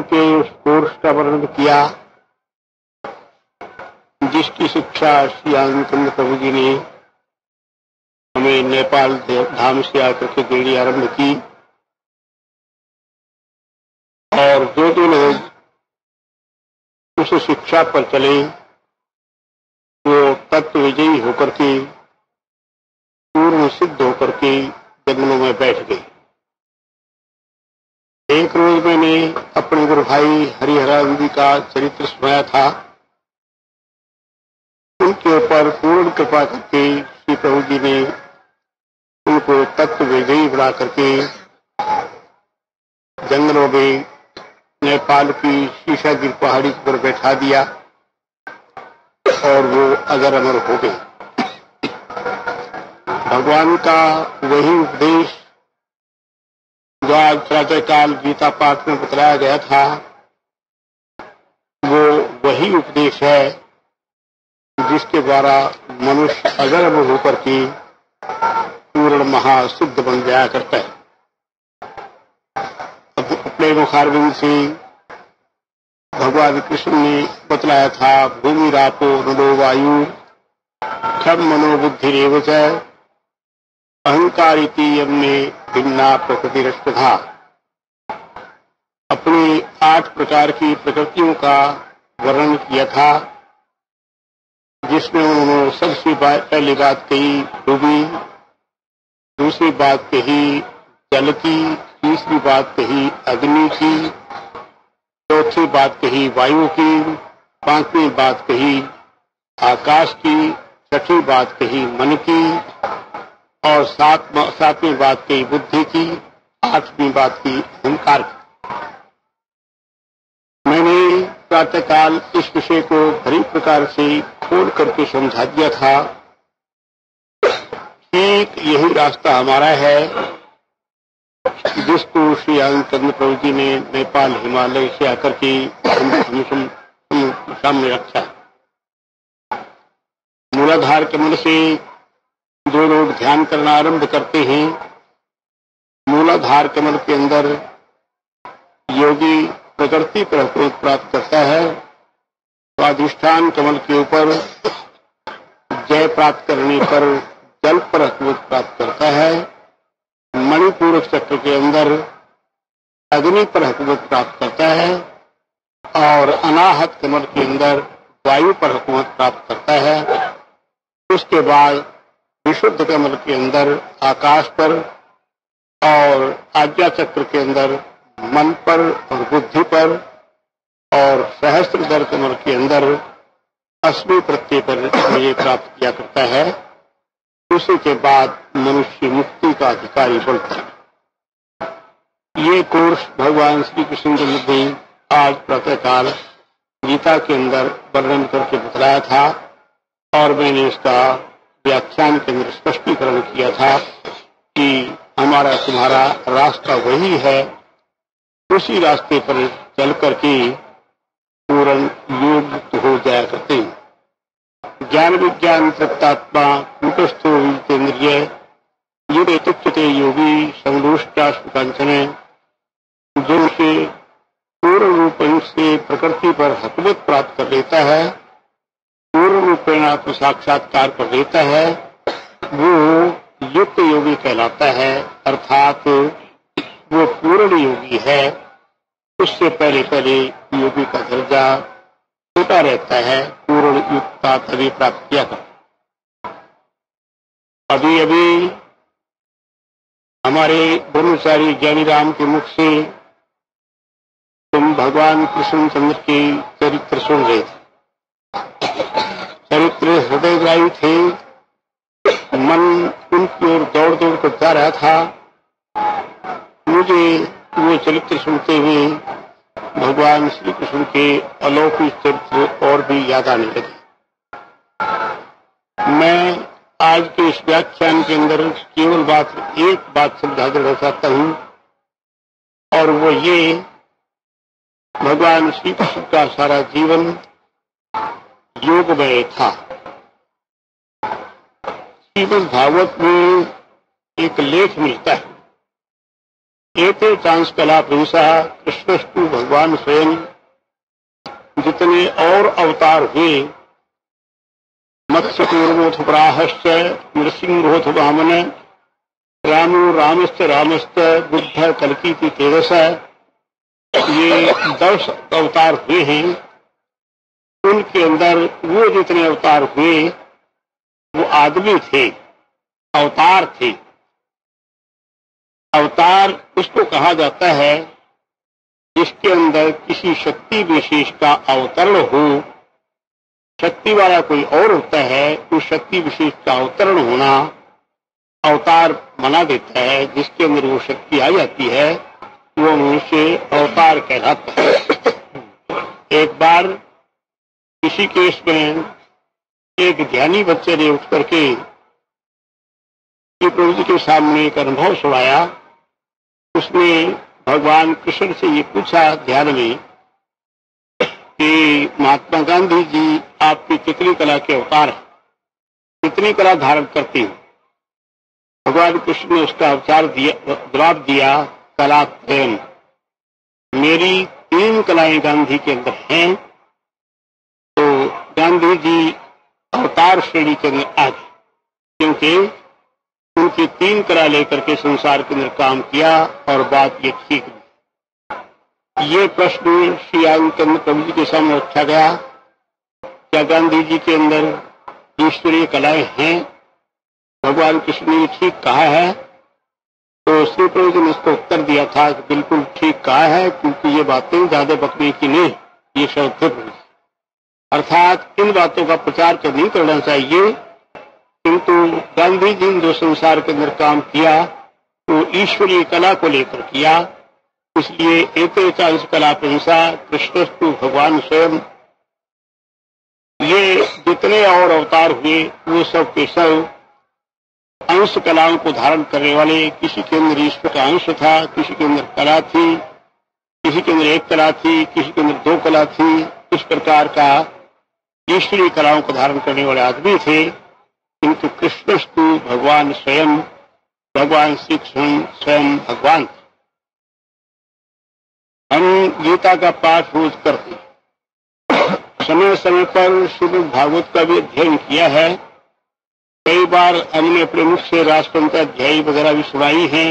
के उस कोर्स का वर्णन किया जिसकी शिक्षा श्री आनंद चंद्र प्रभु जी ने हमें नेपाल धाम से आकर के देनी आरंभ की। और जो लोग उस शिक्षा पर चले वो तत्व विजयी होकर के पूर्ण सिद्ध होकर के जंगलों में बैठ गए। एक रोज मैंने अपने गुरु भाई हरिहरानंद जी का चरित्र सुनाया था। उनके ऊपर पूर्ण कृपा करके श्री प्रभु जी ने उनको तत्व विजयी बना करके जंगलों में नेपाल की शीशागिर पहाड़ी पर बैठा दिया और वो अजर अमर हो गए। भगवान का वही उपदेश जो आज प्रातःकाल गीता पाठ में बतलाया गया था वो वही उपदेश है जिसके द्वारा मनुष्य अजर अमर होकर के पूर्ण महासिद्ध बन जाया करता है। अपने मुखारविंद से भगवान कृष्ण ने बतलाया था भूमि रापो नलो वायु क्षम मनोबुद्धि रेवच अहंकारिति यम्ने भिन्ना प्रकृति रष्टधा। अपनी 8 प्रकार की प्रकृतियों का वर्णन किया था जिसमें उन्होंने सबसे पहली बात कही भूमि, दूसरी बात कही जल की, तीसरी बात कही अग्नि की, चौथी बात कही वायु की, 5वीं बात कही आकाश की, 6ठी बात कही मन की और 7वीं बात कही बुद्धि की, 8वीं बात की अहंकार की। मैंने प्रातःकाल इस विषय को बड़ी प्रकार से खोल करके समझा दिया था। ठीक यही रास्ता हमारा है जिसको श्री आनंद चंद्र प्रभु जी ने नेपाल हिमालय से आकर के सामने रखा। मूलाधार कमल से जो लोग ध्यान करना आरंभ करते हैं, मूलाधार कमल के अंदर योगी प्रकृति पर हुकूमत प्राप्त करता है। स्वाधिष्ठान कमल के ऊपर जय प्राप्त करने पर जल पर हुकूमत प्राप्त करता है। मणिपूरक चक्र के अंदर अग्नि पर हुकूमत प्राप्त करता है और अनाहत कमल के अंदर वायु पर हुकूमत प्राप्त करता है। उसके बाद विशुद्ध कमल के अंदर आकाश पर और आज्ञा चक्र के अंदर मन पर और बुद्धि पर और सहस्त्रधर कमल के अंदर अश्वि प्रत्यय पर विजय प्राप्त किया करता है। उसी के बाद मनुष्य मुक्ति का अधिकारी बनता है। ये कोर्स भगवान श्री कृष्ण ने आज प्रातःकाल गीता के अंदर वर्णन करके बतलाया था और मैंने इसका व्याख्यान के अंदर स्पष्टीकरण किया था कि हमारा तुम्हारा रास्ता वही है। उसी रास्ते पर चल करके पूर्ण योग हो जाया करते हैं। ज्ञान विज्ञान तृप्तात्मा कूटस्थो विजितेन्द्रिय ये तुच्यते योगी समदुष्टाश्वकांचने जो से पूर्ण रूप से प्रकृति पर हुकूमत प्राप्त कर लेता है, पूर्ण रूपेण आत्म साक्षात्कार कर लेता है, वो युक्त योगी कहलाता है। अर्थात वो पूर्ण योगी है। उससे पहले योगी का दर्जा छोटा रहता है। पूर्ण युक्ता तभी प्राप्त किया था। अभी अभी हमारे ब्रह्मचारी ज्ञानीराम के मुख से तुम भगवान कृष्णचंद्र के चरित्र सुन रहे थे। चरित्र हृदयग्राही थे। मन उनकी ओर दौड़ दौड़ कर जा रहा था। मुझे वो चरित्र सुनते हुए भगवान श्री कृष्ण के अलौकिक चरित्र और भी याद आने लगे। मैं आज के इस व्याख्यान के अंदर केवल एक बात समझा देना चाहता हूं और वो ये भगवान श्री कृष्ण का सारा जीवन योगमय था। श्रीमद् भागवत में एक लेख मिलता है एते चांस कला पुरुषा कृष्णस्तु भगवान स्वयं। जितने और अवतार हुए, मत्स्यकूर्मोऽथ वराहश्च नृसिंहोऽथ वामन रामो रामश्च रामश्च बुद्ध कल्कीति तेजस, ये 10 अवतार हुए हैं। उनके अंदर वो जितने अवतार हुए वो आदमी थे, अवतार थे। अवतार उसको कहा जाता है जिसके अंदर किसी शक्ति विशेष का अवतरण हो। शक्ति वाला कोई और होता है, उस शक्ति विशेष का अवतरण होना अवतार बना देता है। जिसके अंदर वो शक्ति आ जाती है वो मनुष्य अवतार कहलाता है। एक बार किसी केस में एक ज्ञानी बच्चे ने उठ करके प्रभु जी के सामने एक अनुभव सुनाया। उसने भगवान कृष्ण से ये पूछा ध्यान में कि महात्मा गांधी जी आपकी कितनी कला के अवतार हैं, कितनी कला धारण करती हैं। भगवान कृष्ण ने उसका जवाब दिया, कला प्रेम। मेरी 3 कलाएं गांधी के अंदर हैं। तो गांधी जी अवतार श्रेणी के अंदर आ गए, क्योंकि उनकी 3 कला लेकर के संसार के अंदर काम किया और बात ये ठीक हुई। ये प्रश्न श्री आनंद प्रभु जी के सामने रखा गया, क्या गांधी जी के अंदर ईश्वरीय कलाएं हैं? भगवान कृष्ण ने ठीक कहा है। तो श्री प्रभु जी ने उसको उत्तर दिया था कि बिल्कुल ठीक कहा है, क्योंकि ये बातें ज्यादा बकने की नहीं, ये शब्द अर्थात इन बातों का प्रचार तो नहीं करना चाहिए। किंतु गांधी जी ने जो संसार के अंदर काम किया वो ईश्वरीय कला को लेकर किया। इसलिए एते चांस कला पुरुषा कृष्णस्तु भगवान स्वयं। ये जितने और अवतार हुए वो सब के सब अंश कलाओं को धारण करने वाले। किसी के अंदर ईश्वर का अंश था, किसी के अंदर कला थी, किसी के अंदर 1 कला थी, किसी के अंदर 2 कला थी। इस प्रकार का ईश्वरीय कलाओं को धारण करने वाले आदमी थे। किंतु कृष्णस्तु भगवान स्वयं, भगवान श्री कृष्ण स्वयं भगवान। हम गीता का पाठ रोज करते हैं, समय समय पर श्रीमद् भागवत का भी अध्ययन किया है। कई बार हमने अपने मुख से राष्ट्रपंत अध्यायी वगैरह भी सुनाई है।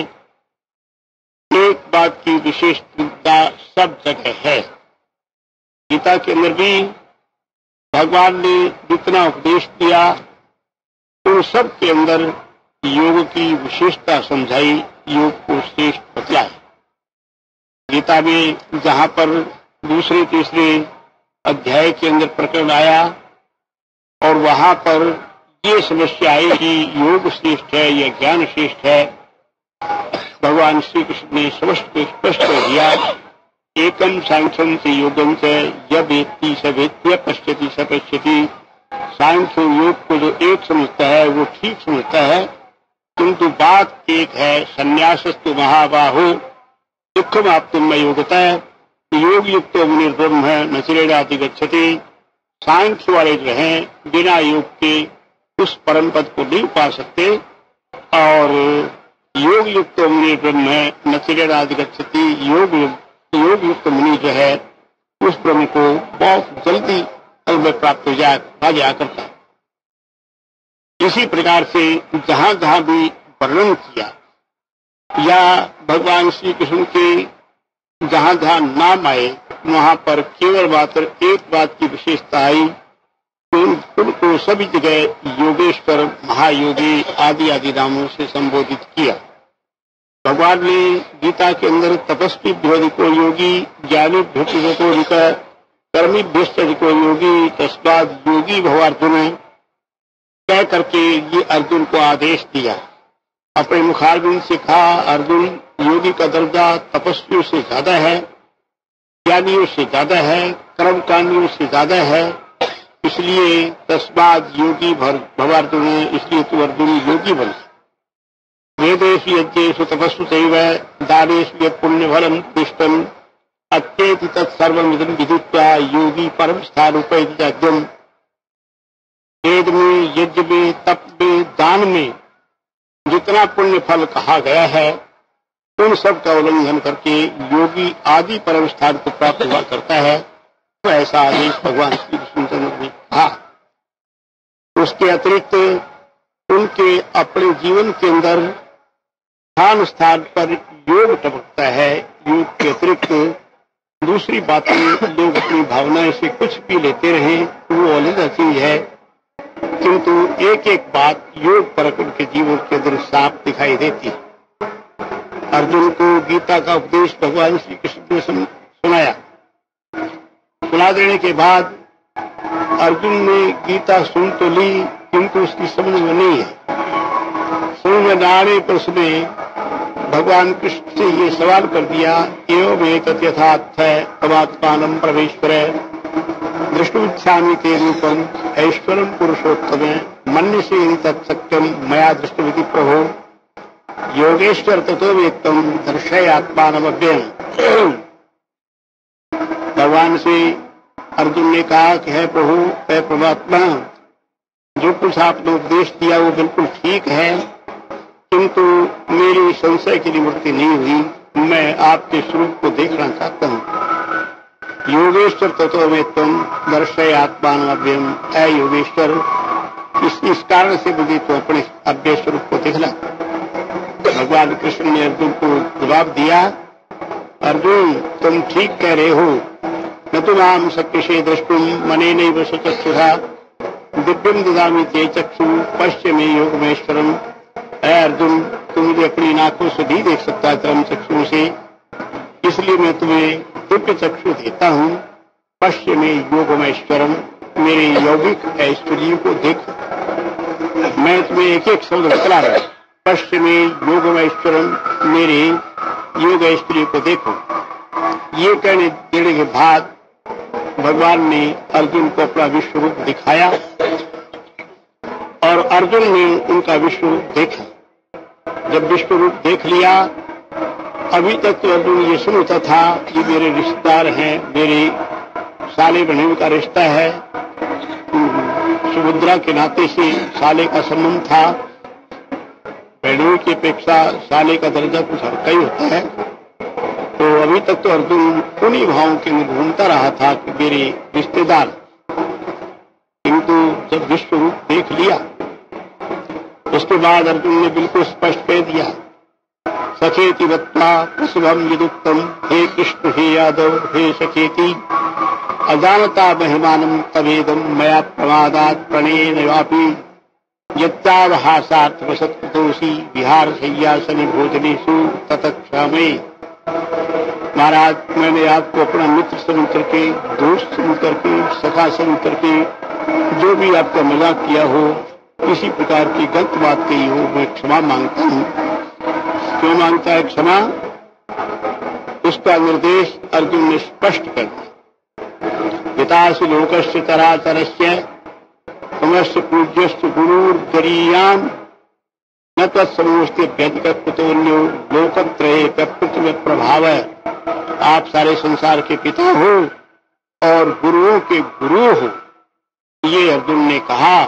एक बात की विशेषता सब जगह है, गीता के अंदर भी भगवान ने जितना उपदेश दिया उन सब के अंदर योग की विशेषता समझाई, योग को श्रेष्ठ बतलाया। गीता में जहां पर दूसरे तीसरे अध्याय के अंदर प्रकरण आया और वहां पर ये समस्या आई कि योग श्रेष्ठ है या ज्ञान श्रेष्ठ है, भगवान श्री कृष्ण ने स्पष्ट कर दिया, एकम सांख्यम से योगम से यवेत्ति स वेत्ति पश्यति स पश्यति। सांख्य योग को जो एक समझता है वो ठीक समझता है, किंतु बात एक है, संन्यासस्तु महाबाहो दुखम आपतुम योगता। योग युक्त मुनिर्ब्रह्म न चिरेणाति गच्छति। सांख्य वाले जो हैं बिना योग के उस परम पद को नहीं पा सकते, और योग युक्त मुनि ब्रह्म है न चिरेणाति गच्छति। योग युक्त मुनि जो है उस ब्रह्म को बहुत जल्दी में प्राप्त हो जाया करता है। इसी प्रकार से जहां जहां भी वर्णन किया या भगवान श्री कृष्ण के जहां जहां नाम आए वहां पर केवल मात्र एक बात की विशेषता आई, उनको सभी जगह योगेश्वर, महायोगी आदि आदि नामों से संबोधित किया। भगवान ने गीता के अंदर तपस्वी को योगी, ज्ञानी को कर्मी को योगी, तस्माद योगी भव अर्जुन कह करके ये अर्जुन को आदेश दिया। अपने मुखारबिंद से कहा, अर्जुन योगी का दर्जा तपस्वियों से ज्यादा है, ज्ञानियों से ज्यादा है, कर्मकांडियों से ज्यादा है। इसलिए तस्माद योगी भव अर्जुन, इसलिए तू अर्जुन योगी बन। वेदेषु यज्ञेषु तपस्सु चैव दानेषु यत् पुण्यफलम् पुष्टम् अत्येति तत्सर्वमिदं विदित्वा योगी परम स्थानोपैति यज्ञम्। वेद में, यज्ञ में, तप में, दान में जितना पुण्य फल कहा गया है उन सब का उल्लंघन करके योगी आदि परम स्थान को प्राप्त हुआ करता है। तो ऐसा आदेश भगवान श्री कृष्णचंद्र ने कहा। उसके अतिरिक्त उनके अपने जीवन के अंदर स्थान स्थान पर योग टपकता है। योग के अतिरिक्त दूसरी बातें लोग अपनी भावनाएं से कुछ भी लेते रहें, वो अलग चीज है, किंतु एक एक बात योग परक उनके जीवन के अंदर साफ दिखाई देती है। अर्जुन को गीता का उपदेश भगवान श्री कृष्ण ने सुनाया। सुना देने के बाद अर्जुन ने गीता सुन तो ली, किंतु उसकी समझ में नहीं है। समझ में आने पर उसने भगवान कृष्ण से ये सवाल कर दिया, एवं एतत् यथार्थ तमात्मानं परमेश्वर दृष्टुमिच्छामि ते रूपम ऐश्वरम पुरुषोत्तम मन्यसे तत्सत्यम मया दृष्टमिति प्रभो योगेश्वर ततो वेत्तम दर्शय आत्मानमव्ययम्। भगवान से अर्जुन ने कहा कि है प्रभु, है परमात्मा, जो कुछ आपने उपदेश दिया वो बिल्कुल ठीक है, किंतु मेरी संशय की निवृत्ति नहीं हुई। मैं आपके स्वरूप को देखना चाहता हूँ। योगेश्वर ततो वेत्तम दर्शय आत्मानमव्ययम्। ऐ योगेश्वर, इस कारण से मुझे तो अपने अव्यय स्वरूप को देखना। भगवान कृष्ण ने अर्जुन को जवाब दिया, अर्जुन तुम ठीक कह रहे हो, न तो माम शक्यसे द्रष्टुम मनेनैव चक्षुषा दिव्यम ददामि ते चक्षु पश्य मे योगमेश्वरम। अर्जुन, तुम मुझे अपनी आंखों से नहीं देख सकता चरम चक्षुओं से, इसलिए मैं तुम्हें दिव्य चक्षु देता हूँ। पश्य में योगमेश्वरम, मेरे यौगिक ऐश्वर्य को देखो। मैं तुम्हें एक एक शब्द बतला रहा हूँ। पश्य में योगमेश्वरम, मेरे योग ऐश्वर्य को देखो। ये कहने देने के बाद भगवान ने अर्जुन को अपना विश्व रूप दिखाया और अर्जुन ने उनका विश्व रूप देखा। जब विश्व रूप देख लिया, अभी तक तो अर्जुन ये समझता था कि मेरे रिश्तेदार हैं, मेरे साले बहन का रिश्ता है, सुभद्रा के नाते से साले का संबंध था। बहनों की अपेक्षा साले का दर्जा कुछ हल्का ही होता है। तो अभी तक तो अर्जुन उन्हीं भावों के अंदर घूमता रहा था कि मेरे रिश्तेदार, किंतु जब विश्व रूप देख लिया उसके बाद अर्जुन ने बिल्कुल स्पष्ट कह दिया, सखेति वत्ता प्रसभम यदुक्तम, हे कृष्ण हे यादव हे सखेति अजानता महिमानम तवेदम मया प्रमादात प्रणयेन वापि यत्तावहासार्थ वसत्कृतोषि विहार शय्यासनि भोजनेषु ततक्षामये। महाराज, मैंने आपको अपना मित्र समझ करके, दोस्त समझ करके, सखा समझ करके जो भी आपका मजाक किया हो, किसी प्रकार की गलत बात कही हो, मैं क्षमा मांगता हूँ। क्यों मांगता है क्षमा? उसका निर्देश अर्जुन ने स्पष्ट कर दिया। पितासि लोकस्य चराचरस्य तमस्य पूज्यस्य गुरुर्गरीयान् न तत्समोस्ते व्यतिकत्वतोन्यो लोकत्रये प्रकृति प्रभाव। आप सारे संसार के पिता हो और गुरुओं के गुरु हो, ये अर्जुन ने कहा।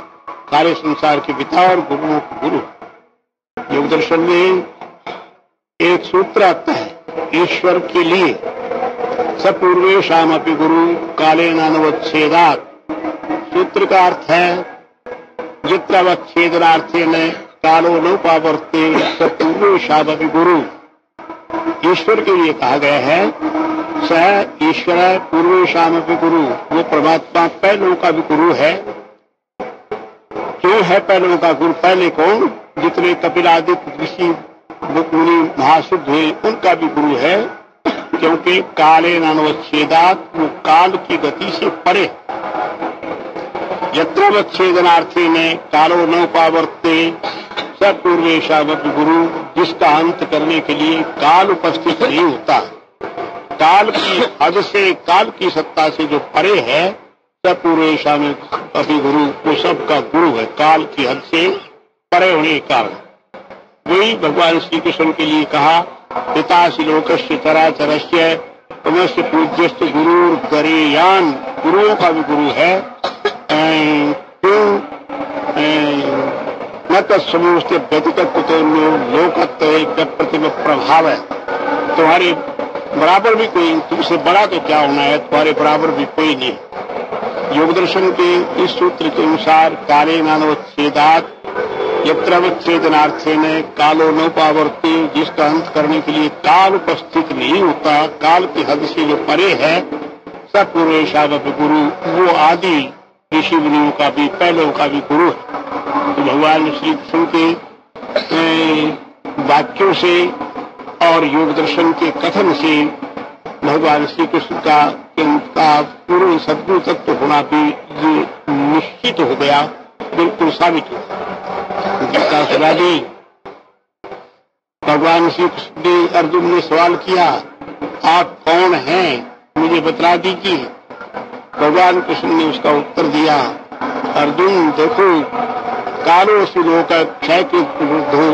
सारे संसार के पिता और गुरुओं के गुरु। योग दर्शन में एक सूत्र आता है, ईश्वर के लिए सपूर्वेशामपि गुरु कालेनानवच्छेदात्। सूत्र का अर्थ है, जित्रावच्छेदनार्थेन कालो नोपावर्ते सपूर्वेशामपि गुरु। ईश्वर के लिए कहा गया है, स ईश्वर पूर्वेशामपि गुरु, वो परमात्मा पहलों का भी गुरु है। क्यों है पहलों का गुरु? पहले कौन? जितने कपिलादित्य ऋषि मुनि महासिद्ध हुए, उनका भी गुरु है, क्योंकि काले नानवच्छेदात, वो काल की गति से परे। यत्रवच्छेदनार्थी ने कालो न पावर्ते स पूर्वेशामपि गुरु, जिसका अंत करने के लिए काल उपस्थित नहीं होता। काल की हद से, काल की सत्ता से जो परे है, स पूर्वेशामपि गुरु, वो सबका गुरु है, काल की हद से परे होने के कारण। वही भगवान श्री कृष्ण के लिए कहा, पितासि लोकस्य चराचरस्य तमस्य पूज्यस्य गुरुर्गरीयान्। गुरुओं का भी गुरु है। क्यों? न तत्समोस्ते व्यतिकत्वतोन्यो लोकत्रये प्रकृति प्रभाव है। तुम्हारे बराबर भी कोई, तुमसे बड़ा तो क्या होना है, तुम्हारे बराबर भी कोई नहीं। योग दर्शन के इस सूत्र के अनुसार काले नानोच्छेदात यत्रवच्छेदनार्थेन कालो नोपावर्ती, जिसका अंत करने के लिए काल उपस्थित नहीं होता, काल की हद से जो परे है, सब पूर्वेशावपि गुरु, वो आदि ऋषि मुनियों का भी, पहलों का भी गुरु है। तो भगवान श्री कृष्ण के वाक्यों से और योग दर्शन के कथन से भगवान श्री कृष्ण का पूर्ण सद्गुरु तत्व होना भी ये निश्चित हो गया, बिल्कुल साबित हो गया। सुनादी भगवान श्री कृष्ण ने अर्जुन ने सवाल किया, आप कौन हैं, मुझे बतला दीजिए। भगवान कृष्ण ने उसका उत्तर दिया, अर्जुन देखो, कालो से लोक क्षय के प्रवृद्धो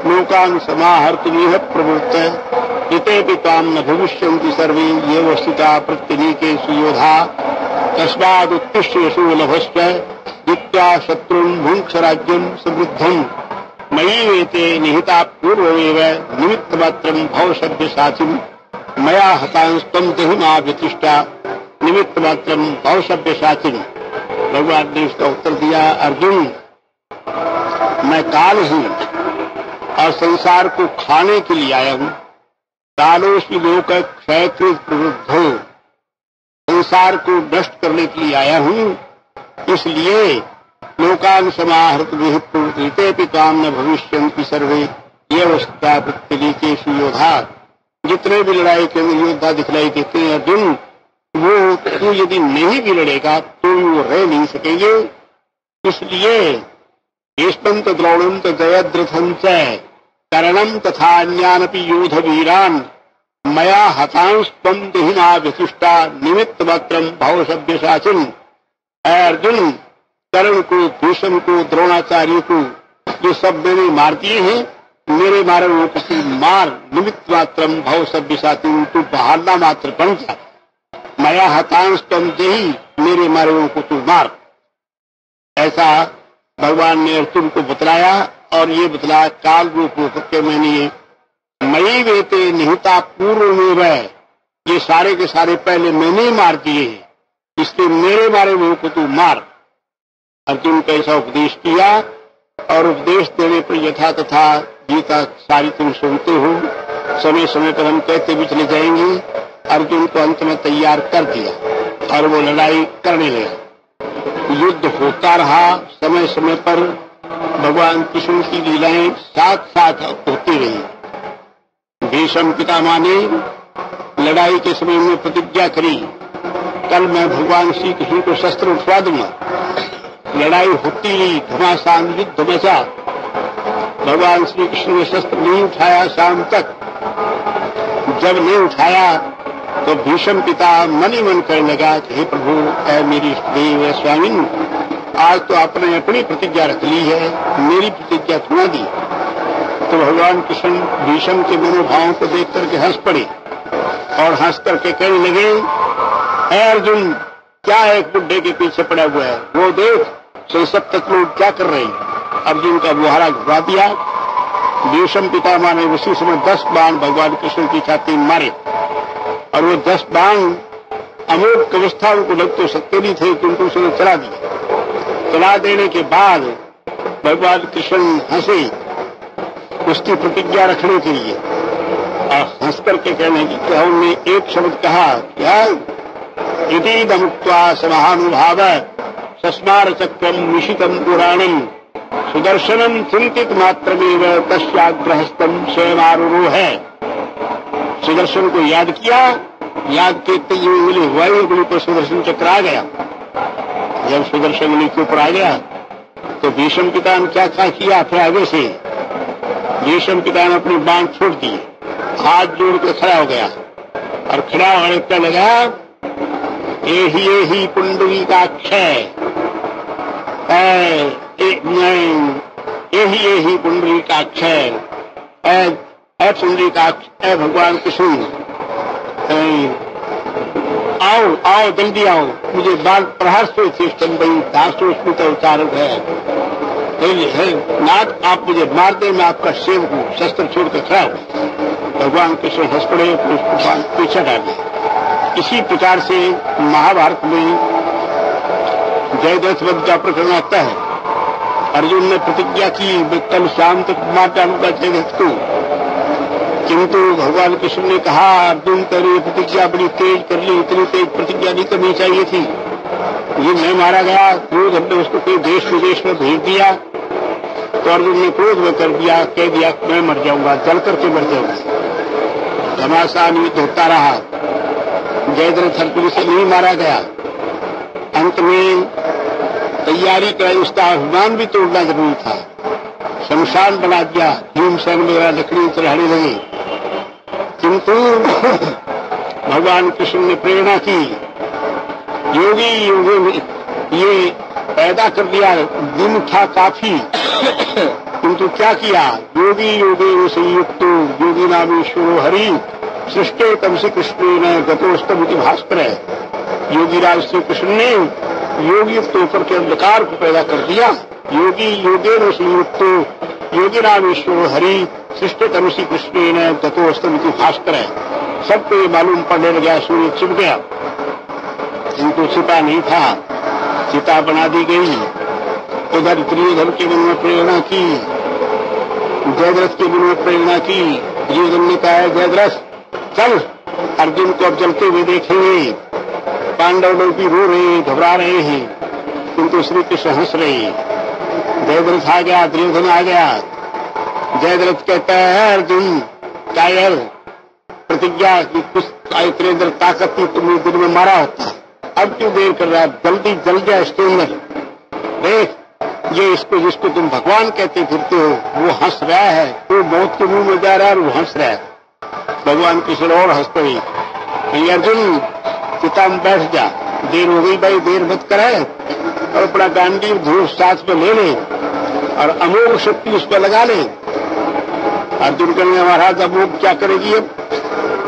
लोकान समाहर्तुमिह प्रवृत्त इते पिताम न भविष्यन्ति सर्वे ये वस्तुता प्रत्यनीके सुयोधा तस्माद् उत्तिष्ठ यशो लभस्व जित्वा शत्रुन् भुङ्क्ष राज्यं समृद्धम् मयि वेते निहिता पूर्वमेव निमित्तमात्रं भव सभ्यसाचिन् मया हतांस्त्वं देहिमा व्यतिष्ठा निमित्तमात्रं भव सभ्यसाचिन्। भगवान ने उसका उत्तर दिया, अर्जुन मैं काल हूँ और संसार को खाने के लिए आया हूँ। कालोस्मि लोक क्षयकृत प्रवृद्धो, संसार को नष्ट करने के लिए आया हूँ, इसलिए लोकान समाहृतमिह प्रवृत्ते पिताम न भविष्यन्ति सर्वे ये अवस्था प्रत्यनीके सुयोधा। जितने भी लड़ाई के अंदर योद्धा दिखलाई देते हैं अर्जुन, वो तू यदि नहीं भी लड़ेगा तो वो रह नहीं सकेंगे। इसलिए एष्पंत द्रोणंत जयद्रथं च करणम तथा अन्यानपि योध वीरान मया हतांस्त्वं देहिमा व्यतिष्ठा निमित्त मात्रं भव सभ्यसाचिन्। अर्जुन, कर्ण को, भीष्म को, द्रोणाचार्य को, ये सब मैंने मार दिए हैं, मेरे मारे वो किसी मार, निमित्त मात्रं भव सभ्यसाचिन्, तू बहाना मात्र बन जा। मया हतांस्त्वं देहि, मेरे मारे वो को तू मार। ऐसा भगवान ने अर्जुन को बतलाया और ये बतलाया काल रूप होकर के मैंने ये मयि वेते निहिता पूर्व में, ये सारे के सारे पहले मैंने मार दिए हैं, इसलिए मेरे मारे हुए को तू मार। अर्जुन को ऐसा उपदेश किया और उपदेश देने पर यथा तथा गीता सारी तुम सुनते हो, समय समय पर हम कहते भी चले जाएंगे। अर्जुन को अंत में तैयार कर दिया और वो लड़ाई करने लगा। युद्ध होता रहा, समय समय पर भगवान कृष्ण की लीलाएं साथ साथ होती रही। भीष्म पितामह ने लड़ाई के समय में प्रतिज्ञा करी, कल मैं भगवान श्री कृष्ण को शस्त्र उठवा दूंगा। लड़ाई होती रही, घमासान युद्ध मचा। भगवान श्री कृष्ण ने शस्त्र नहीं उठाया शाम तक। जब नहीं उठाया तो भीष्म पिता मन ही मन कहने लगा कि हे प्रभु, ऐ मेरी देव स्वामिन, आज तो आपने अपनी प्रतिज्ञा रख ली है, मेरी प्रतिज्ञा सुना दी। तो भगवान कृष्ण भीष्म के मनोभावों को देख करके हंस पड़े और हंस करके कहने लगे, ऐ अर्जुन, क्या एक बुड्ढे के पीछे पड़ा हुआ है, वो देख सब लोग क्या कर रहे हैं। अर्जुन का बुहारा घुरा दिया। भीष्म पितामह ने उसी समय 10 बाण भगवान कृष्ण की छाती में मारे और वो 10 बाण अमोघ अवस्था उनको लग तो सकते नहीं थे, किंतु उसने चला दिया। चला देने के बाद भगवान कृष्ण हंसे उसकी प्रतिज्ञा रखने के लिए और हंस करके कहने की कि हमने एक शब्द कहा, क्या इतीदमुक्त्वा समानुभाव सस्मार चक्रम निशितम पुराणम सुदर्शनम चिंतित मात्रमेव तस्याग्रहस्तम स्वयमारुरोह। सुदर्शन को याद किया, याद करते हुए मिले हुआ उंगली पर सुदर्शन चक्र आ गया। जब सुदर्शन उंगली के ऊपर आ गया तो भीष्म पिता ने क्या किया, फिर आगे से भीष्म पिता ने अपनी बांध छोड़ दी, हाथ जोड़ कर खड़ा हो गया और खड़ा होने का लगा, यही पुंडरीकाक्षय, यही पुंडरीकाक्षय, पुंडरीकाक्ष, भगवान कृष्ण आओ आओ जल्दी आओ, मुझे बाल प्रहर से दासोस्मित उच्चारण है। नाथ आप मुझे मार दे, मैं आपका सेवक हूं, शस्त्र छोड़कर खड़ा हूं। भगवान कृष्ण हंस पड़े, उसको पीछे डाले। इसी प्रकार से महाभारत में जयद्रथ वध का प्रकरण आता है। अर्जुन ने प्रतिज्ञा की कल शाम तक मार डालूंगा जयद्रथ को, किंतु भगवान कृष्ण ने कहा अर्जुन तेरी प्रतिज्ञा बड़ी तेज कर ली, इतनी तेज प्रतिज्ञा नहीं करनी चाहिए थी। ये मैं मारा गया, क्रोध हमने उसको कोई देश विदेश में भेज दिया, तो अर्जुन ने क्रोध में कर दिया, कह दिया मैं मर जाऊंगा, जल करके मर जाऊंगा। घमासान युद्ध होता रहा, जयद्रथ अर्जुन से नहीं मारा गया। अंत में तैयारी कराई, उसका अभिमान भी तोड़ना जरूरी था, शमशान बना दिया, भीमसेन वगैरह लकड़ी चढ़ाने लगे। किंतु भगवान कृष्ण ने प्रेरणा की, योगी योगी में ये पैदा कर दिया, दिन था काफी, किंतु क्या किया, योगी योगी संयुक्त योगी नाम ईश्वरो हरि सृष्टे तम से कृष्ण ने गतोस्तमिति भास्कर है। योगीराज श्री कृष्ण ने योगी होकर के अंधकार को पैदा कर दिया। योगी योगे संयुक्त योगी नाम ईश्वरो हरि सृष्टे तम से कृष्ण ने गतोस्तमिति भास्कर है। सबको ये मालूम पड़ने लगा, सूर्य छिप गया, किंतु छिपा नहीं था, चिता बना दी गई। उधर दुर्योधन के मन में प्रेरणा की, जयद्रथ के मन में प्रेरणा की। दुर्योधन ने कहा जयद्रथ चल, अर्जुन को अब जलते हुए देखेंगे। पांडव लोग भी रो रहे, घबरा रहे हैं, किंतु श्री कृष्ण हंस रहे। जयद्रथ आ गया, दुर्योधन आ गया। जयद्रथ कहता है अर्जुन कायर, प्रतिज्ञा की कुछ तेरे अंदर ताकत थी, तुमने दिन में मारा होता, अब क्यों देर कर रहा है, जल्दी जल जा इसके अंदर। देख ये इसको जिसको तुम भगवान कहते फिरते हो वो हंस रहा है, वो मौत के मुंह में जा रहा है और वो हंस रहा है। भगवान कृष्ण और हंसते ही अर्जुन चिता में बैठ जा, देर हो गई भाई, देर मत करे, और अपना गांडीव धनुष साथ में ले ले और अमोघ शक्ति उस पर लगा ले। अर्जुन कहने महाराज अमोघ क्या करेगी अब?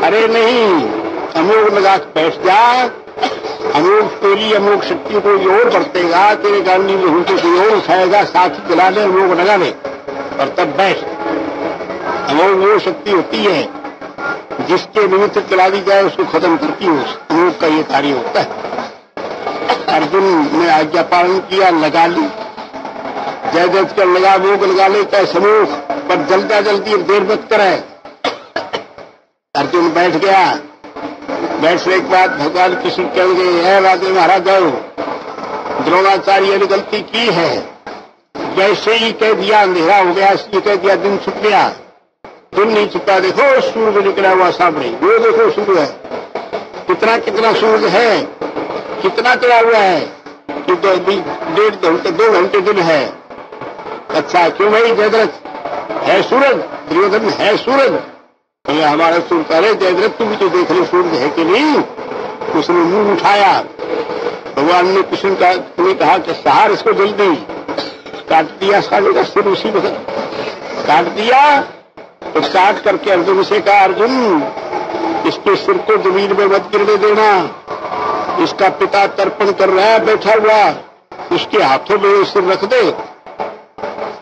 अरे नहीं, अमोघ लगा के बैठ जा, अमोघ तेरी अमोघ शक्ति को और बरतेगा, तेरे गांडी में होते कोई और उठाएगा, साथ ही चला ले, अमोघ लगा ले और तब बैठ। अमोघ वो शक्ति होती है जिसके निमित्त चला दी जाए उसको खत्म करती है, अमोघ का ये कार्य होता है। अर्जुन ने आज्ञा पालन किया, लगा ली, जयद्रथ कर लगा, अमोघ लगा ले चाहे समूह, पर जल्दा जल्दी देर मत करे। अर्जुन बैठ गया। बैठने के बाद भगवान कृष्ण कह गए है राजे महाराज जाओ, द्रोणाचार्य ने गलती की है, जैसे ही कह दिया अंधेरा हो गया, इसलिए कह दिया दिन छुप गया। दिन नहीं छुपा, देखो सूर्य निकला हुआ सामने, वो देखो सूर्य है, कितना कितना सूर्य है, कितना चला हुआ है कि 2 घंटे दिन है। अच्छा क्यों भाई जयद्रथ है सूरज, दुर्योधन है सूरज, हमारा सूरज, अरे जयद्रथ तुम तो देख लो सूरज है कि नहीं। उसने मुंह उठाया, भगवान ने कृष्ण ने कहा कि सहार इसको जल्दी, काट दिया साले का सिर, उसी वक्त काट दिया। तो काट करके अर्जुन से कहा अर्जुन इसके सिर को जमीन में मत गिरने देना, इसका पिता तर्पण कर रहा है बैठा हुआ, उसके हाथों में सिर रख दे।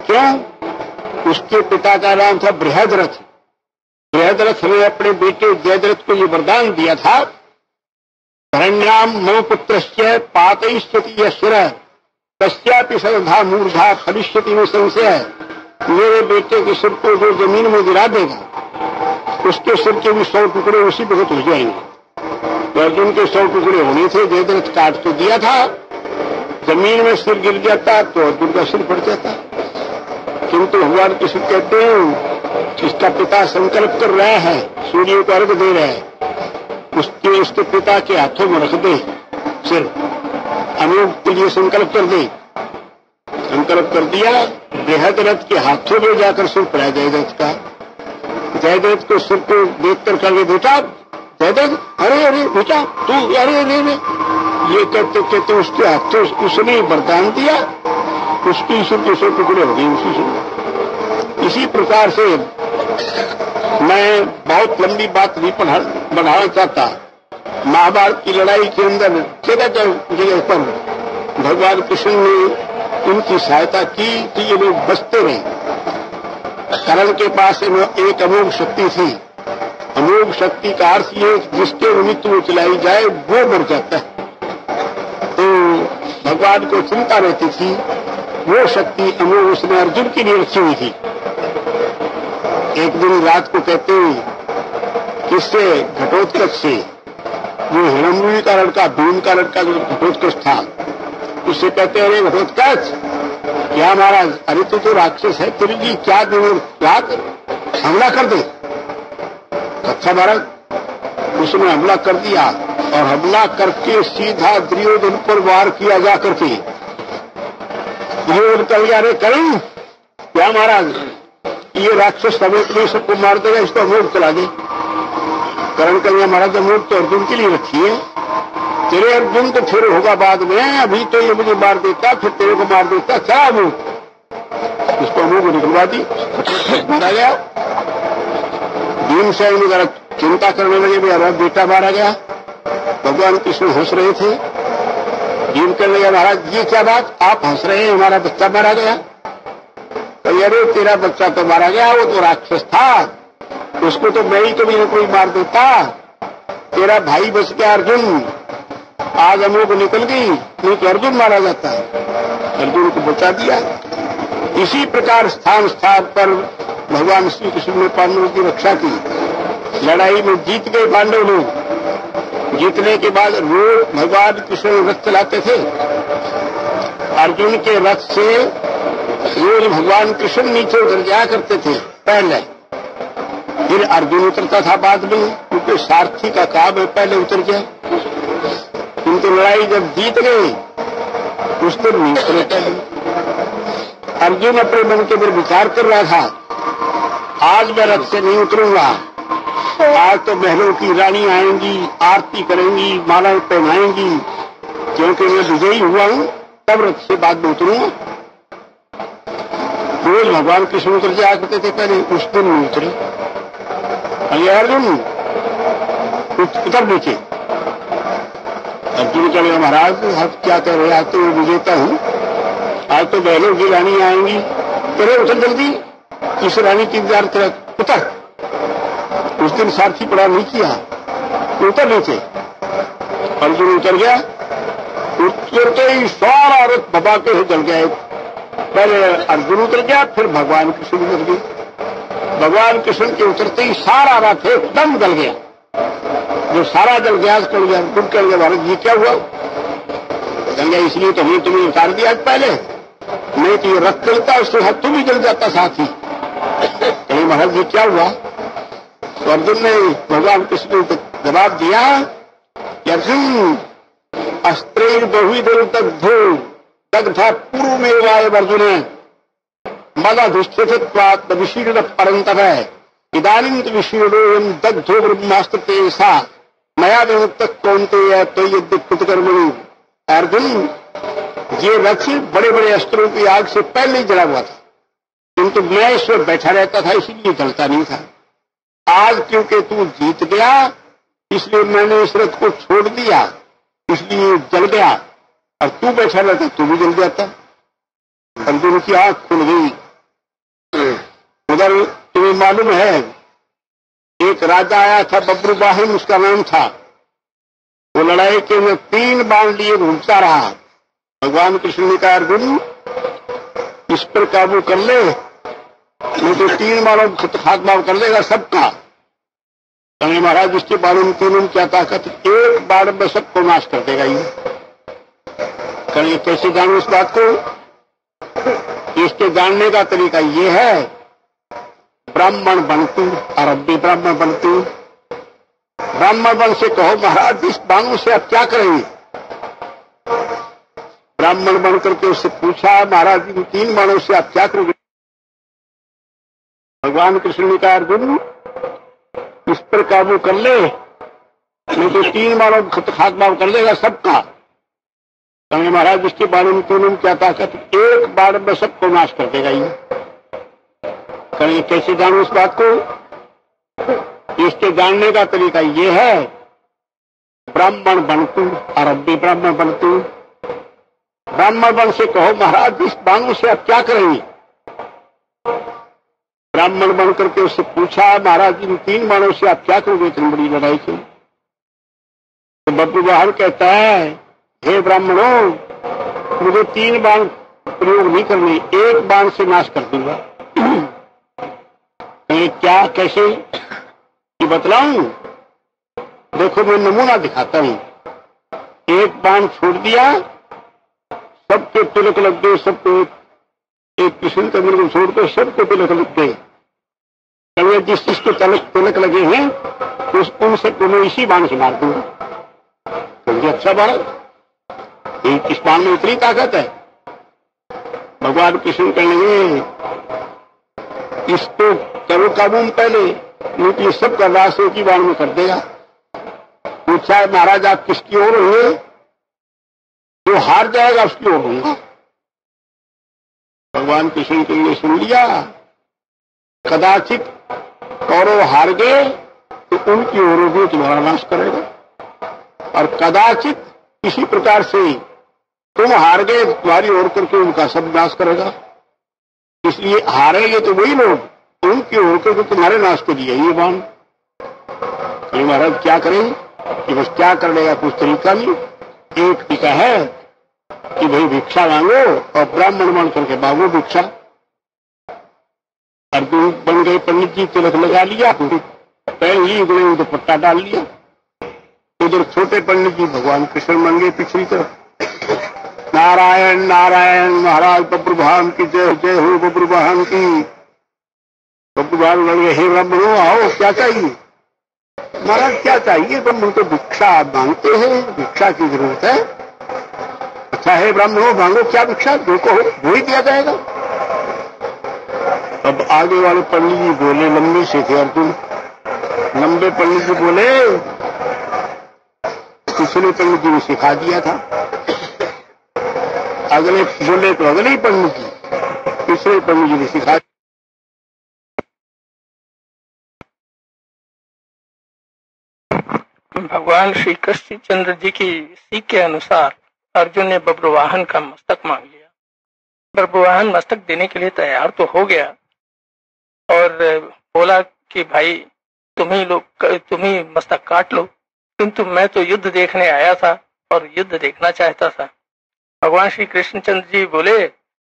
क्यों? उसके पिता का नाम था बृहद्रथ। बृहद्रथ ने अपने बेटे जयद्रथ को ये वरदान दिया था, धरण्याम मम पुत्रस्य पातयिष्यति यः तस्यापि श्रद्धा मूर्धा फलिष्यति में संशय। मेरे बेटे के सिर को जो जमीन में गिरा देगा, उसके सिर के भी 100 टुकड़े उसी वक्त हो जाएंगे। तो अर्जुन के 100 टुकड़े होने थे, जयद्रथ काट तो दिया था, जमीन में सिर गिर जाता तो अर्जुन का सिर फट जाता। किंतु भगवान कृष्ण कहते हैं इसका पिता संकल्प कर रहा है, सूर्य को अर्घ दे रहा है, उसके पिता के हाथों में रख दे सिर, अमोघ के लिए संकल्प कर दे। संकल्प कर दिया, बृहद्रथ के हाथों में जाकर सिर पड़ा जयद्रथ का। जयद्रथ को सिर को देखकर कर बेटा जयद्रथ, अरे अरे बेटा तू, अरे अरे अरे, ये कहते कहते उसके हाथों उसने वरदान दिया, उसकी सिर के 100 टुकड़े हो गए उसी से। इसी प्रकार से मैं बहुत लंबी बात नहीं बढ़ाना चाहता। महाभारत की लड़ाई के अंदर जगह जगह पर भगवान कृष्ण ने उनकी सहायता की तो ये लोग बचते रहे। करण के पास एक अमोघ शक्ति थी। अमोघ शक्ति का अर्थ ये जिसके निमित्त वो चलाई जाए वो मर जाता है। तो भगवान को चिंता रहती थी, वो शक्ति अमोघ उसने अर्जुन के लिए रखी हुई थी। एक दिन रात को कहते किससे, घटोत्कच से, वो हिरण्मयी का लड़का, भीम का लड़का जो घटोत्कच था, उससे कहते अरे घटोत्कच, क्या महाराज, अरे तो राक्षस है, तेरे लिए क्या हमला कर दे। अच्छा महाराज, उसने हमला कर दिया और हमला करके सीधा दुर्योधन पर वार किया जा करके। दुर्योधन कह गया, अरे कर्ण, क्या महाराज, ये राक्षस अमोघ में सबको मार देगा, इसको अमोघ चला दे। कर्ण कह गया, महाराज अमोघ तो अर्जुन के लिए रखी है, तेरे अर्जुन तो फिर होगा बाद में, अभी तो ये मुझे मार देता, फिर तेरे को मार देता, क्या अमोघ, इसको अमोघ निकलवा दी, मारा गया। भीमसेन वगैरह चिंता करने लगे, मेरा बेटा मारा गया। भगवान कृष्ण हंस रहे थे। भीम कहने लगे, महाराज ये क्या बात, आप हंस रहे हैं, हमारा बच्चा मारा गया। तो अरे तेरा बच्चा तो मारा गया, वो तो राक्षस था, उसको तो मैं ही कभी न कोई मार देता। तेरा भाई बच गया अर्जुन, आज अमोघ निकल गई, नहीं तो अर्जुन मारा जाता है। अर्जुन को बचा दिया। इसी प्रकार स्थान स्थान पर भगवान श्री कृष्ण ने पांडवों की रक्षा की। लड़ाई में जीत गए पांडव लोग। जीतने के बाद रोज भगवान कृष्ण रथ चलाते थे। अर्जुन के रथ से रोज भगवान कृष्ण नीचे उतर जाया करते थे पहले, फिर अर्जुन उतरता था बाद में, क्योंकि सारथी का काम है पहले उतर जाए। किंतु लड़ाई जब जीत गए उस दिन नहीं उतरे पहले। अर्जुन अपने मन के अंदर विचार कर रहा था, आज मैं रथ से नहीं उतरूंगा, आज तो महलों की रानी आएंगी, आरती करेंगी, मालाएं पहनाएंगी, क्योंकि मैं विजयी हुआ हूं, तब रथ से बाद में उतरूंगा। रोज भगवान कृष्ण उतर जाया करते थे पहले, उस दिन नहीं उतरे। अरे अर्जुन उतर नीचे। अर्जुन कहे, महाराज आप क्या कह रहे हैं, आज तो मैं विजेता हूं, आज तो महलों की रानी आएंगी, तेरे उतर जल्दी, इस रानी की इंतजार कर, उतर। उस दिन सारथी पड़ा नहीं किया, उतर नीचे। अर्जुन उतर गया, उतरते ही सारा रथ बाबा के जल गया। पहले अर्जुन उतर गया, फिर भगवान कृष्ण उतर गए। भगवान कृष्ण के उतरते ही सारा रथ एकदम जल गया। जो सारा जल गया कर गया, कुछ कर गया, भारत ये क्या हुआ, गंगा इसलिए तो हमने तुम्हें उतार दिया आज पहले, नहीं तो ये रथ चलता उसके हाथ तुम भी जल जाता साथ ही। कहीं महाराज ये क्या हुआ। तो अर्जुन ने भगवान कृष्ण को जवाब दिया कि अर्जुन अस्त्र बहुविधो दग्धा पूर्व में वाय अर्जुन मदधिष्ठित्वात् विशीर्ण परंतप इदानीं विशीर्णोऽयं दग्धो ब्रह्मास्त्र तेजसा मया विमुक्तः कौन्तेय त्वय्यद्युक्तकर्मणि। अर्जुन ये रथ बड़े बड़े अस्त्रों की आग से पहले ही जला हुआ था, किंतु मैं इसमें बैठा रहता था, इसलिए जलता नहीं था। आज क्योंकि तू जीत गया इसलिए मैंने इस रथ को छोड़ दिया, इसलिए जल गया, और तू बैठा रहता तू भी जल जाता। अर्जुन की आंख खुल गई। उधर तुम्हें मालूम है एक राजा आया था बब्रुवाहन उसका नाम था, वो लड़ाई के में 3 बाण लिए घूमता रहा। भगवान कृष्ण ने कहा अर्जुन इस पर काबू कर ले, नहीं तो 3 बाणों खात्मा कर देगा सबका। कहे महाराज इसके बाणों में 3 क्या ताकत, 1 बाण में सबको नाश कर देगा ये। कहे कैसे जानू इस बात को, इसके जानने का तरीका ये है ब्राह्मण बनतु और अब भी ब्राह्मण बनतु। ब्राह्मण बन से कहो महाराज इस बाणों से आप क्या करेंगे। ब्राह्मण बन करके उससे पूछा महाराज इन 3 बाणों से आप क्या करोगे। भगवान कृष्ण ने कहा अर्जुन इस पर काबू कर ले, नहीं तो 3 बाणों खात्मा कर देगा सबका। कहेंगे महाराज इसके बाणों में 3 क्या ताकत, 1 बाण में सबको नाश कर देगा ये। कहेंगे कैसे जानू इस बात को, इसके जानने का तरीका ये है ब्राह्मण बनतु और अब भी ब्राह्मण बनतु। ब्राह्मण बन से कहो महाराज इस बाणों से आप क्या करेंगे। ब्राह्मण बन करके उससे पूछा महाराज इन 3 बाणों से आप क्या करोगे इतनी बड़ी लड़ाई से। तो बब्रुवाहन कहता है हे ब्राह्मणों मुझे 3 बाण प्रयोग नहीं करने, 1 बाण से नाश कर दूंगा। क्या कैसे ये बतलाऊं। देखो मैं नमूना दिखाता हूं। 1 बाण छोड़ दिया, सबके तिलक लग गए, सबको एक कृष्ण चंद्र को छोड़ कर सबको तिलक लग गए। जिस जिसके तिलक लगे हैं उन सबको मैं इसी बाण से मार दूंगा। तो अच्छा बाण, इस बाण में इतनी ताकत है। भगवान कृष्ण कहेंगे इसको करो काबू में पहले, नहीं तो ये सब का नाश एक ही बाण में कर देगा। पूछा है महाराज आप किसकी ओर होंगे। जो हार जाएगा उसकी ओर होंगे। भगवान कृष्ण के लिए सुन लिया। कदाचित कौरव हार गए तो उनकी ओर भी तुम्हारा नाश करेगा, और कदाचित किसी प्रकार से तुम हार गए तुम्हारी ओर करके उनका सब नाश करेगा। इसलिए हारेंगे तो वही लोग, उनकी ओर करके तुम्हारे नाश के लिए ये बाण। महाराज क्या करें कि बस क्या कर लेगा, कुछ तरीका नहीं। एक टीका है कि भाई भिक्षा मांगो और ब्राह्मण बन करके मांगो भिक्षा। अर्जुन बन गए पंडित जी, तिलक लगा लिया, पहन ली, उगले दुपट्टा डाल लिया। उधर छोटे पंडित जी भगवान कृष्ण बन गए पिछली तरफ। नारायण नारायण महाराज बब्रुवाहन की जय, जय हो बब्रुवाहन की। बब्रुवाहन लड़ गए हे ब्राह्मणों आओ क्या चाहिए। महाराज क्या चाहिए, ब्राह्मण तो भिक्षा मांगते हैं, भिक्षा की जरूरत है। अच्छा है ब्राह्मणों मांगो क्या भिक्षा, जो को वो ही दिया जाएगा। अब आगे वाले पंडित जी बोले, लंबे से थे अर्जुन, लंबे पंडित जी बोले पिछले पंडित जी ने सिखा दिया था। अगले बोले तो अगले ही पंडित जी, पिछले पंडित जी ने सिखा। भगवान श्री कृष्ण चंद्र जी की सीख के अनुसार अर्जुन ने बब्रुवाहन का मस्तक मांग लिया। बब्रुवाहन मस्तक देने के लिए तैयार तो हो गया और बोला कि भाई तुम ही मस्तक काट लो, किंतु मैं तो युद्ध देखने आया था और युद्ध देखना चाहता था। भगवान श्री कृष्णचंद्र जी बोले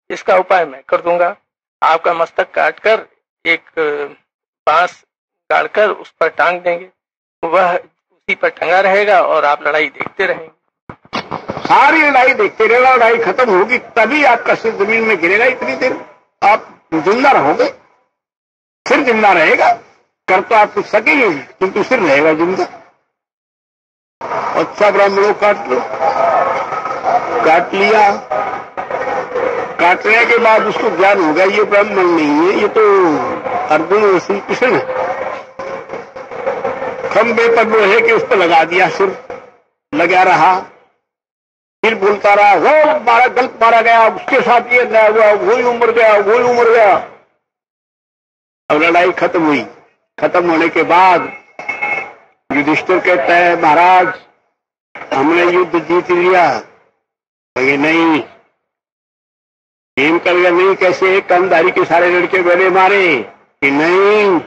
इसका उपाय मैं कर दूंगा, आपका मस्तक काटकर एक बांस गाड़कर उस पर टांग देंगे, वह उसी पर टंगा रहेगा और आप लड़ाई देखते रहेंगे। सारी लड़ाई देखते रहेगा, लड़ाई खत्म होगी तभी आपका सिर जमीन में गिरेगा। इतनी देर आप जिंदा रहोगे, सिर जिंदा रहेगा, कर तो आप कुछ सकेंगे किंतु सिर रहेगा जिंदा। अच्छा ब्राह्मणों काट लो, काट लिया। काटने के बाद उसको ज्ञान होगा ये ब्राह्मण नहीं है, ये तो अर्जुन और श्री कृष्ण है। खंबे पर लोहे के उस पर लगा दिया, सिर लगा रहा, फिर बोलता रहा वो मारा गलत मारा गया, उसके साथ ये नया हुआ, वही उम्र गया, वही उम्र गया। अब लड़ाई खत्म हुई। खत्म होने के बाद युधिष्ठिर कहता है महाराज हमने युद्ध जीत लिया। कहे नहीं, गेम कर गया। नहीं कैसे, कंधारी के सारे लड़के मैंने मारे कि नहीं,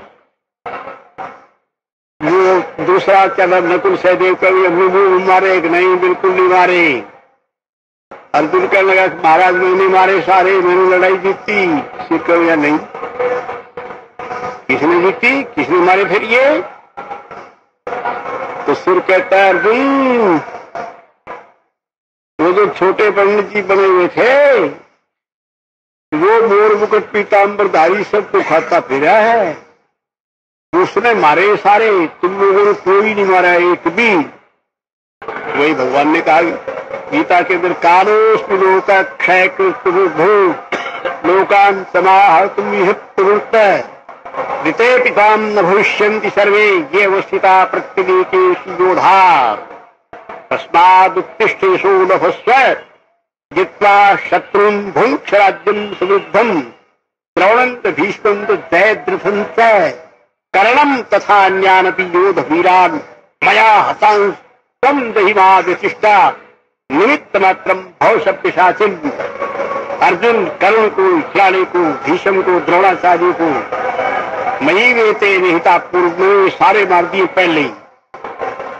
वो दूसरा चला नकुल सहदेव का भी अपने मारे कि नहीं, बिल्कुल नहीं मारे। अर्जुन कहने लगा महाराज मैंने मारे सारे, मैंने लड़ाई जीती। सिर कह नहीं, किसने जीती, किसने मारे फिर ये। तो सिर कहता है अर्जुन वो जो छोटे पंडित जी बने हुए थे वो मोर मुकुट पीताम्बरधारी सबको खाता फिरा है, उसने मारे सारे, तुम लोगों ने कोई नहीं मारा एक भी। वही भगवान ने कहा गीता के अंदर कालोस्मि लोका क्षय कृष्ण लोकान समाह तुम यह प्रवृत्त ऋते पिताम न भविष्यन्ति सर्वे ये अवस्थिता प्रत्येकेषु योधा तस्मादुत्तिष्ठेषु नभस्व जित्वा शत्रुन् भुङ्क्ष राज्यं सुवृद्धम् द्रवणन्त भीष्मन्त जयद्रथञ्च कर्णं तथा अन्यानपि योध वीरान् मया हतांस्त्वं दहिमा व्यतिष्ठा निमित्त मात्रम भव सब पिशाचिन। अर्जुन कर्ण को, खिलाड़ी को, भीष्म को, द्रोणाचार्य को मयि वेते निहिता पूर्व में सारे मार दिए पहले ही।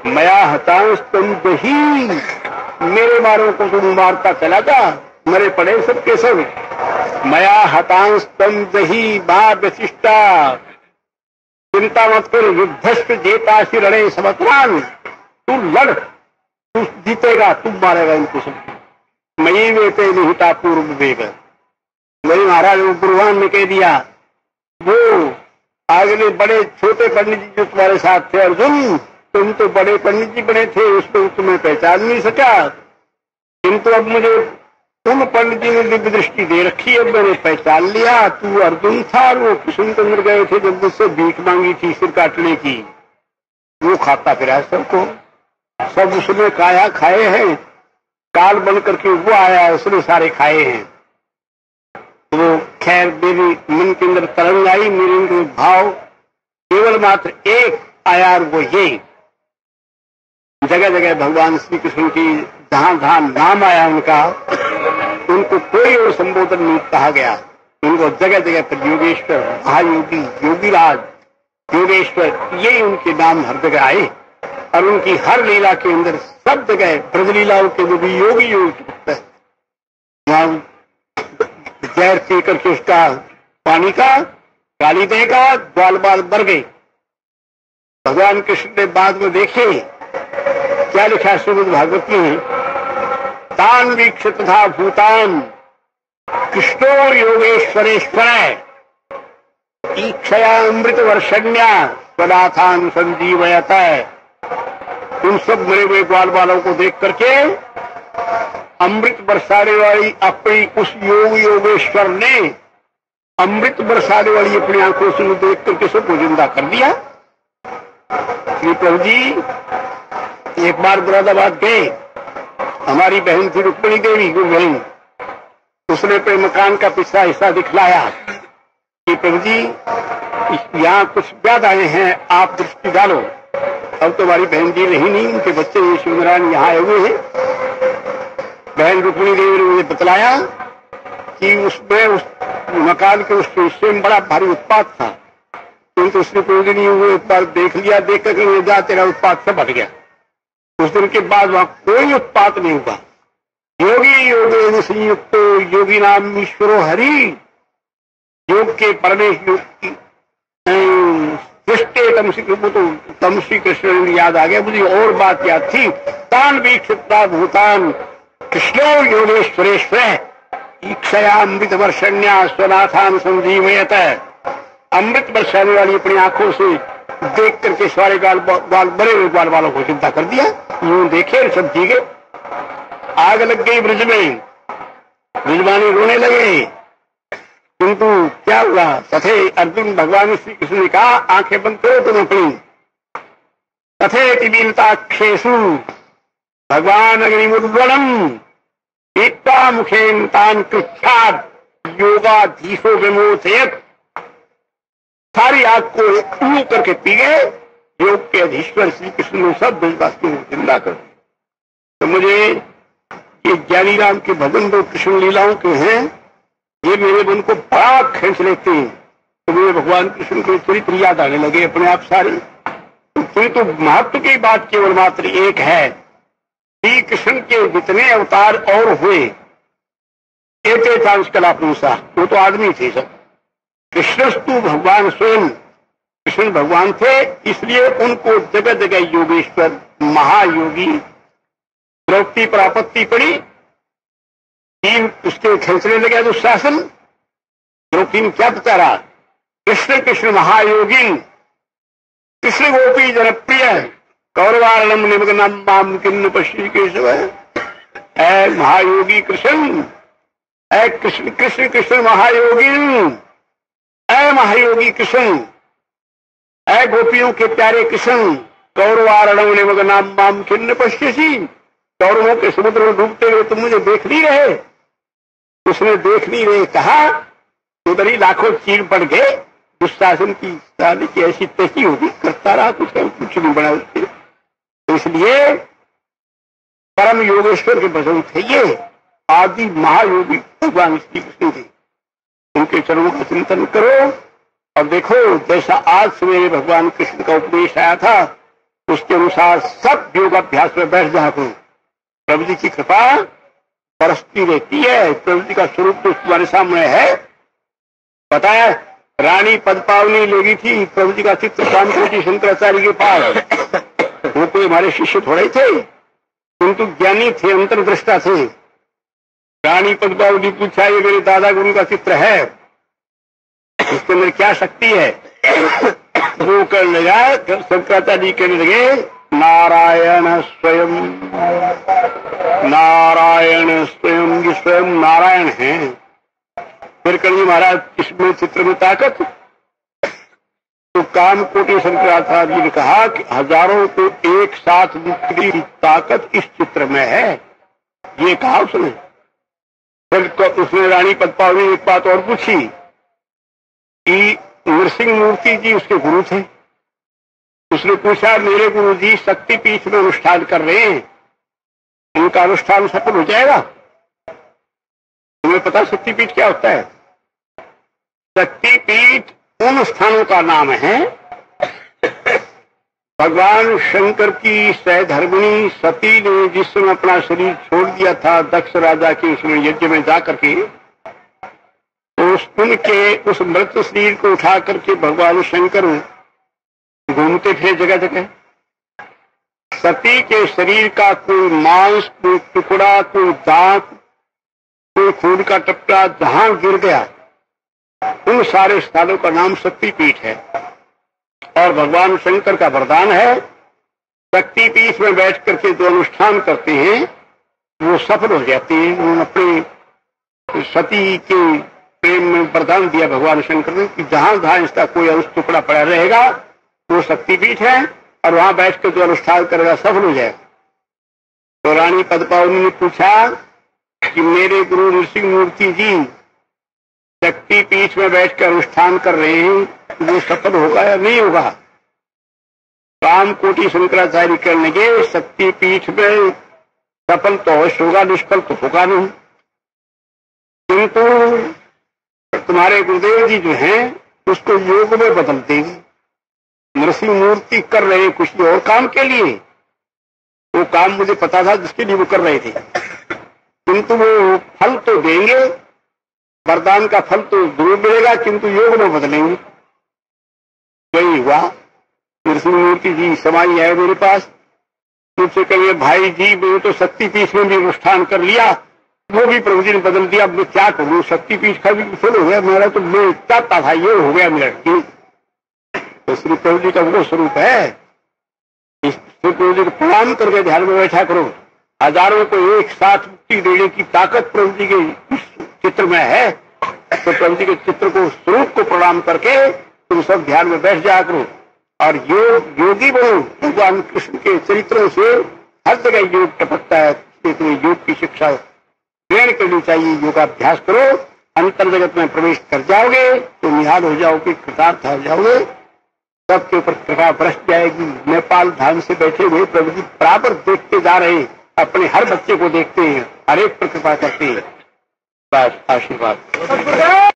मया हतांश तुम दही, मेरे मारों को तुम मारता चला जा, मरे पड़े सब के सब। मया हतांश तुम दही मां वशिष्ठा, चिंता मत कर, युद्धस्थ जेतासी रणें समत्रान। तू लड़, तू जीतेगा, तू मारेगा इनको सब। मयि वेते निहिता पूर्व वेग, मेरे महाराज वो गुरुवान ने कह दिया, वो अगले बड़े छोटे पंडित जी जो तुम्हारे साथ थे अर्जुन, तुम तो बड़े पंडित जी बने थे, उसको तुम्हें पहचान नहीं सका, किंतु अब मुझे तुम पंडित जी ने दिव्य दृष्टि दे रखी, अब मैंने पहचान लिया। तू अर्जुन था, वो कृष्णचंद्र गए थे जब मुझसे भीख मांगी थी सिर काटने की, वो खाता फिरा सबको, सब उसने काया खाए हैं, काल बन करके वो आया, उसने सारे खाए हैं। तो खैर मेरी मन के अंदर तरंग आई, मेरे अंदर भाव केवल मात्र एक आया, वो ये जगह जगह भगवान श्री कृष्ण की जहां जहां नाम आया उनका, उनको कोई और संबोधन नहीं कहा गया, उनको जगह जगह पर योगेश्वर, महायोगी, योगीराज, योगेश्वर, ये उनके नाम हर जगह आए। और उनकी हर लीला के अंदर सब जगह ब्रज लीलाओं के जो भी योगी योग वहां जहर पी करके उसका पानी का गाली देगा, ग्वाल बाल मर गए। भगवान कृष्ण ने बाद में देखे क्या लिखा श्रीमद् भागवत में, तान वीक्ष तथा भूतान कृष्णो योगेश्वरेश्वर ईक्षया अमृत वर्षण्या स्वनाथान संजीवयत। उन सब मरे हुए ग्वाल बालों को देख करके अमृत बरसाने वाली अपनी उस योग योगेश्वर ने अमृत बरसाने वाली अपनी आंखों से देख करके सबको जिंदा कर दिया। श्री प्रभु जी एक बार मुरादाबाद गए, हमारी बहन थी रुक्मिणी देवी, गुरु बहन, उसने अपने मकान का पिछला हिस्सा दिखलाया कि प्रभु जी यहाँ कुछ व्याध आए हैं, आप दृष्टि डालो। अब तो हमारी बहन जी रही नहीं, उनके बच्चे ये शिवनारायण यहाँ आए हुए हैं। बहन रुक्मिणी देवी ने मुझे बतलाया कि उसमें उस मकान के उस हिस्से में बड़ा भारी उत्पात था, किंतु उसने कोई नहीं हुए, एक बार देख लिया, देख करके जा तेरा उत्पात सब हट गया। उस दिन के बाद वहां कोई उत्पात नहीं हुआ। योगी योगे संयुक्त योगी नाम ईश्वरो हरि, योग के परमेश्वर तम श्री कृष्ण याद आ गया। मुझे और बात याद थी, तान वीक्षिता भूतान कृष्णो योगेश्वरेश्वर ईक्षया अमृत वर्षण्या स्वनाथान संजीवयत। अमृत बरसाने वाली अपनी आंखों से देख करके सारे मरे हुए ग्वाल वालों को चिंता कर दिया। यूं देखे सब जीगे, आग लग गई ब्रज में, ब्रजवानी रोने लगे, किंतु क्या हुआ, तथे अर्जुन भगवान श्री कृष्ण ने कहा आंखें बंद करो तुम अपनी। तथे टीताक्षेषु भगवान अग्निमुद्वणम पीता मुखेन तान कृच्छाद योगाधीशो विमोचयत। सारी आग को यूं करके पी गए, योग के अधीश्वर श्री कृष्ण ने सब ब्रजवासियों को जिंदा कर दिया। तो मुझे ये ज्ञानी राम के भजन दो कृष्ण लीलाओं के हैं, ये मेरे मन को बड़ा खींच लेते हैं। तो मुझे भगवान कृष्ण के चरित्र याद आने लगे अपने आप सारे। तो महत्व की बात केवल मात्र एक है, श्री कृष्ण के जितने अवतार और हुए एते चांस कलापुरुषा, वो तो आदमी थे सब। कृष्णस्तु भगवान स्वयं, कृष्ण भगवान थे, इसलिए उनको जगह जगह योगेश्वर, महायोगी। द्रौपदी पर आपत्ति पड़ी, तीन उसके खींचने लगे दुशासन। द्रौपदी ने क्या बता, कृष्ण कृष्ण महायोगी, कृष्ण गोपी जनप्रिय, कौरवारणम निमग्नम माम किन्न पश्य केशव। ऐ महायोगी कृष्ण, ऐ कृष्ण कृष्ण कृष्ण महायोगी, ऐ महायोगी कृष्ण, ऐ गोपियों के प्यारे कृष्ण, कौरवारणम निमग्नम माम किन्न पश्यसी। कौरवों के समुद्र में डूबते हुए तुम मुझे देख नहीं रहे। उसने देख नहीं रहे कहा, उधर ही लाखों चीर पड़ गए। दुशासन की शादी की ऐसी तैसी होगी, करता रहा, कुछ नहीं बना उसके। तो इसलिए परम योगेश्वर के भजन थे। ये आदि महायोगी भगवान श्री कृष्ण थे। उनके चरणों का चिंतन करो और देखो, जैसा आज सवेरे भगवान कृष्ण का उपदेश आया था उसके अनुसार सब योगाभ्यास में बैठ जा करो। प्रभु जी की कृपा बरसती रहती है। प्रभु जी का स्वरूप तो तुम्हारे सामने है। पता है, रानी पद्मावनी ले गई थी प्रभु जी का चित्र कामकोटि शंकराचार्य के पास। वो कोई हमारे शिष्य थोड़े थे, किंतु ज्ञानी थे, अंतर्दृष्टा थे। रानी पद्मावती पूछा, ये मेरे दादा गुरु का चित्र है, इसके अंदर क्या शक्ति है? वो कहने लगा, शंकराचार्य कहने लगे, नारायण स्वयं, नारायण स्वयं, ये स्वयं नारायण है। फिर कहिए महाराज इसमें चित्र में ताकत? तो कामकोटि शंकराचार्य ने कहा कि हजारों को एक साथ मुक्ति की ताकत इस चित्र में है। ये कहा उसने। फिर उसने रानी पद्मावती एक बात और पूछी कि नरसिंह मूर्ति जी उसके गुरु थे। उसने पूछा, मेरे गुरु जी शक्तिपीठ में अनुष्ठान कर रहे हैं, उनका अनुष्ठान सफल हो जाएगा? तुम्हें पता शक्तिपीठ क्या होता है? शक्तिपीठ उन स्थानों का नाम है भगवान शंकर की सहधर्मिणी सती ने जिस समय अपना शरीर छोड़ दिया था दक्ष राजा के उसमें यज्ञ में जाकर के, उनके उस मृत शरीर को उठा करके भगवान शंकर घूमते फिरे जगह जगह। सती के शरीर का कोई मांस, कोई टुकड़ा, कोई दांत, कोई खून का टुकड़ा जहां गिर गया उन सारे स्थानों का नाम शक्तिपीठ है। और भगवान शंकर का वरदान है, शक्तिपीठ में बैठ करके जो अनुष्ठान करते हैं वो सफल हो जाते हैं। उन्होंने अपने सती के प्रेम में वरदान दिया भगवान शंकर ने कि जहां जहां इसका कोई अंश टुकड़ा पड़ा रहेगा वो शक्तिपीठ है और वहां बैठ कर जो अनुष्ठान करेगा सफल हो जाएगा। तो रानी पद्मावती ने पूछा कि मेरे गुरु नरसिंह मूर्ति जी शक्तिपीठ में बैठकर अनुष्ठान कर रहे हैं, वो सफल होगा या नहीं होगा? कामकोटि शंकराचार्य कहने लगे, शक्तिपीठ में सफल तो अवश्य होगा, निष्फल तो होगा नहीं। किंतु तुम्हारे गुरुदेव जी जो हैं उसको योग में बदल देंगे। नरसिंह मूर्ति कर रहे हैं कुछ और काम के लिए, वो काम मुझे पता था जिसके लिए वो कर रहे थे, किंतु वो फल तो देंगे, वरदान का फल तो जरूर मिलेगा, किंतु योग में बदलेंगे। यही हुआ। नरसिंह मूर्ति जी समाई आए मेरे पास, मुझसे कहिए भाई जी मैंने तो शक्तिपीठ में भी अनुष्ठान कर लिया, वो भी प्रभु जी ने बदल दिया, अब मैं क्या करूं? शक्तिपीठ का भी फल हो गया मेरा, तो मैं चाहता था ये हो गया मेरा। तो श्री प्रभु जी का वो स्वरूप है। इस श्री प्रभु जी को प्रणाम करके ध्यान में बैठा करो। हजारों को एक साथ मुक्ति देने की ताकत प्रभु जी के चित्र में है। तो प्रभु जी के चित्र को, स्वरूप को प्रणाम करके तुम सब ध्यान में बैठ जा करो और योगी बनो। भगवान कृष्ण के चरित्रों से हर जगह योग टपकता है, तुम्हें योग की शिक्षा ग्रहण करनी चाहिए। योगाभ्यास करो, अंतर जगत में प्रवेश कर जाओगे तो निहाल हो जाओगे, कृतार्थ हो जाओगे, सबके ऊपर कृपा बरस जाएगी। नेपाल धाम से बैठे हुए प्रभु जी बराबर देखते जा रहे हैं, अपने हर बच्चे को देखते हैं, हर एक पर कृपा करते हैं। बस आशीर्वाद।